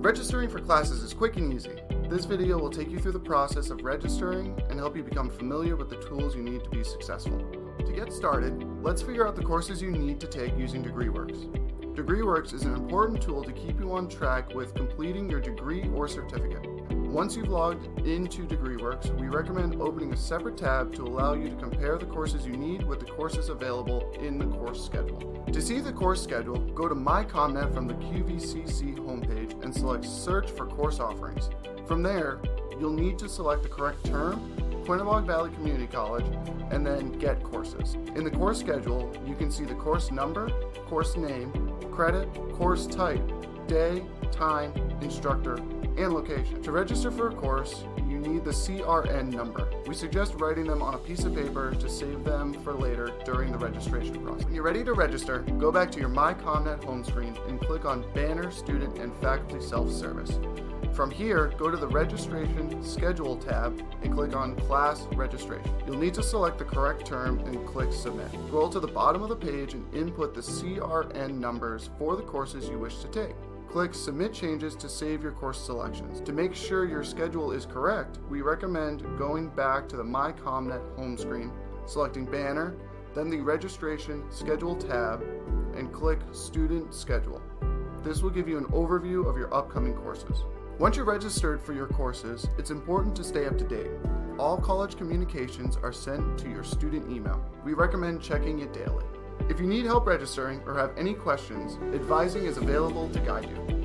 Registering for classes is quick and easy. This video will take you through the process of registering and help you become familiar with the tools you need to be successful. To get started, let's figure out the courses you need to take using Degreeworks. Degreeworks is an important tool to keep you on track with completing your degree or certificate. Once you've logged into Degreeworks, we recommend opening a separate tab to allow you to compare the courses you need with the courses available in the course schedule. To see the course schedule, go to My CommNet from the QVCC homepage and select Search for Course Offerings. From there, you'll need to select the correct term, Quinebaug Valley Community College, and then Get Courses. In the course schedule, you can see the course number, course name, credit, course type, day, time, instructor, and location. To register for a course, you need the CRN number. We suggest writing them on a piece of paper to save them for later during the registration process. When you're ready to register, go back to your My CommNet home screen and click on Banner, Student, and Faculty Self-Service. From here, go to the Registration Schedule tab and click on Class Registration. You'll need to select the correct term and click Submit. Scroll to the bottom of the page and input the CRN numbers for the courses you wish to take. Click Submit Changes to save your course selections. To make sure your schedule is correct, we recommend going back to the My CommNet home screen, selecting Banner, then the Registration Schedule tab, and click Student Schedule. This will give you an overview of your upcoming courses. Once you're registered for your courses, it's important to stay up to date. All college communications are sent to your student email. We recommend checking it daily. If you need help registering or have any questions, advising is available to guide you.